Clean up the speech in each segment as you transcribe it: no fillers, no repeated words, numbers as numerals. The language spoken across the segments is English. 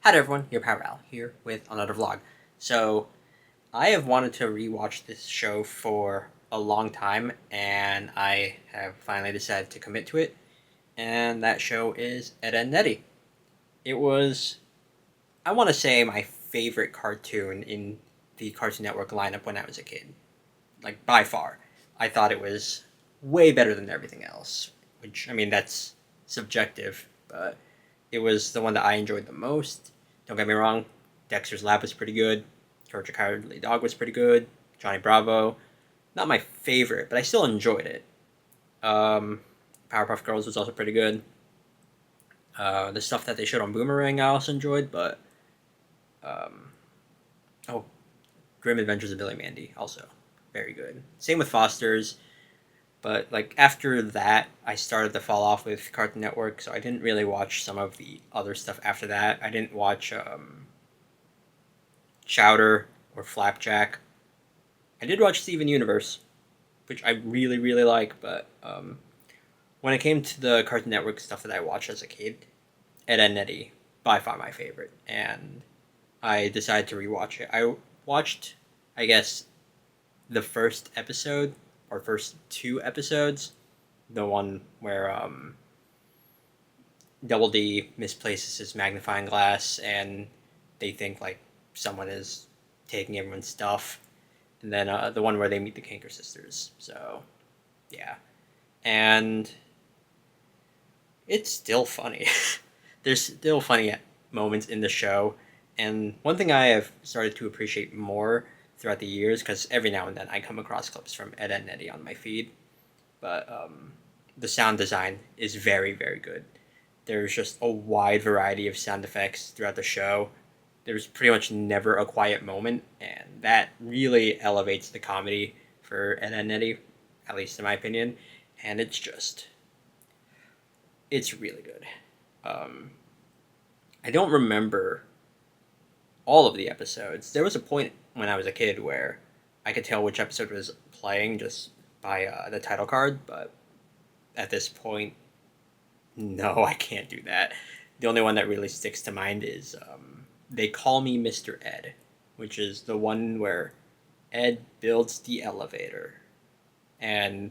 Hi there everyone, your Power Al here with another vlog. So, I have wanted to rewatch this show for a long time, and I have finally decided to commit to it, and that show is Ed, and Eddy. It was, I want to say, my favorite cartoon in the Cartoon Network lineup when I was a kid. Like, by far. I thought it was way better than everything else, which, I mean, that's subjective, but it was the one that I enjoyed the most. Don't get me wrong, Dexter's Lab was pretty good. Courage the Cowardly Dog was pretty good. Johnny Bravo, not my favorite, but I still enjoyed it. Um, Powerpuff Girls was also pretty good. The stuff that they showed on Boomerang I also enjoyed, but um, oh, Grim Adventures of Billy Mandy also very good. Same with Foster's, but like after that, I started to fall off with Cartoon Network, so I didn't really watch some of the other stuff after that. I didn't watch Chowder or Flapjack. I did watch Steven Universe, which I really really like, but when it came to the Cartoon Network stuff that I watched as a kid, Ed, and Eddy by far my favorite, and I decided to rewatch it. I watched, I guess, the first episode or first two episodes, the one where Double D misplaces his magnifying glass and they think like someone is taking everyone's stuff, and then the one where they meet the Kanker sisters. So yeah, and it's still funny. There's still funny moments in the show, and one thing I have started to appreciate more throughout the years, because every now and then I come across clips from Ed and Eddy on my feed, but the sound design is very very good. There's just a wide variety of sound effects throughout the show. There's pretty much never a quiet moment, and that really elevates the comedy for Ed and Eddy, at least in my opinion. And it's really good. Um, I don't remember all of the episodes. There was a point when I was a kid where I could tell which episode was playing just by the title card, but at this point, no, I can't do that. The only one that really sticks to mind is They Call Me Mr. Ed, which is the one where Ed builds the elevator, and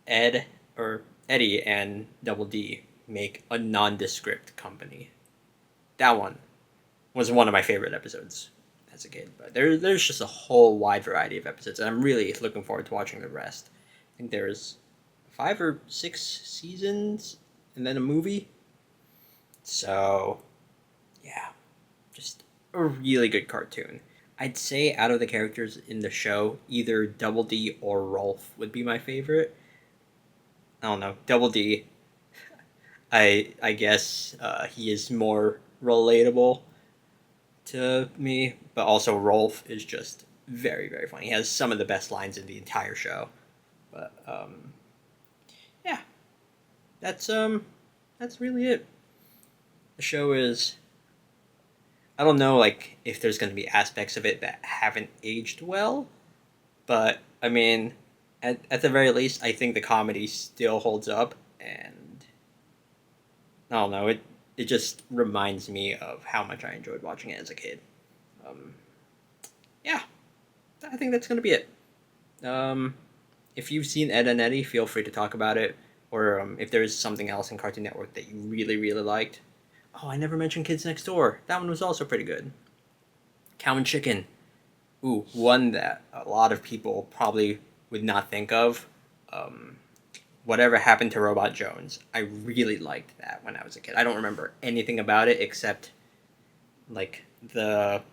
Ed or Eddy and Double D make a nondescript company. That one was one of my favorite episodes as a kid. But there's just a whole wide variety of episodes, and I'm really looking forward to watching the rest. I think there's 5 or 6 seasons, and then a movie. So yeah, just a really good cartoon. I'd say out of the characters in the show, either Double D or Rolf would be my favorite. I don't know, Double D. I guess he is more relatable to me, but also Rolf is just very very funny. He has some of the best lines in the entire show. But yeah, that's that's really it. The show is, I don't know like if there's going to be aspects of it that haven't aged well, but I mean, at the very least, I think the comedy still holds up, and I don't know, it just reminds me of how much I enjoyed watching it as a kid. Um, yeah, I think that's gonna be it. Um, if you've seen Ed and Eddy, feel free to talk about it, or if there is something else in Cartoon Network that you really really liked. Oh, I never mentioned Kids Next Door. That one was also pretty good. Cow and Chicken. Ooh, one that a lot of people probably would not think of. Um, Whatever Happened to Robot Jones. I really liked that when I was a kid. I don't remember anything about it except like the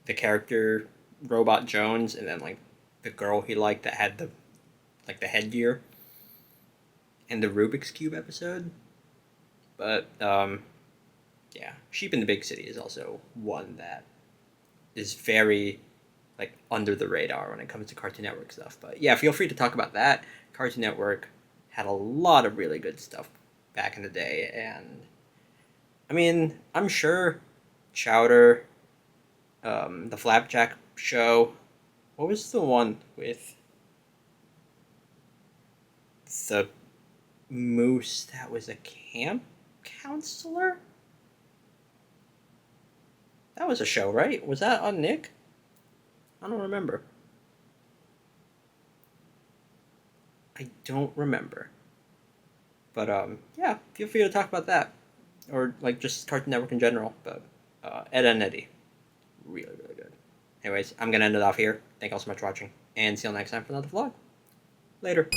character Robot Jones, and then like the girl he liked that had the like the headgear, and the Rubik's Cube episode. But yeah, Sheep in the Big City is also one that is very like under the radar when it comes to Cartoon Network stuff. But yeah, feel free to talk about that. Cartoon Network had a lot of really good stuff back in the day, and I mean, I'm sure Chowder, the Flapjack Show. What was the one with the moose that was a camp counselor? That was a show, right? Was that on Nick? I don't remember. I don't remember. But yeah, feel free to talk about that, or like just Cartoon Network in general. But Ed and Eddy, really really good. Anyways, I'm gonna end it off here. Thank you all so much for watching, and see you all next time for another vlog. Later.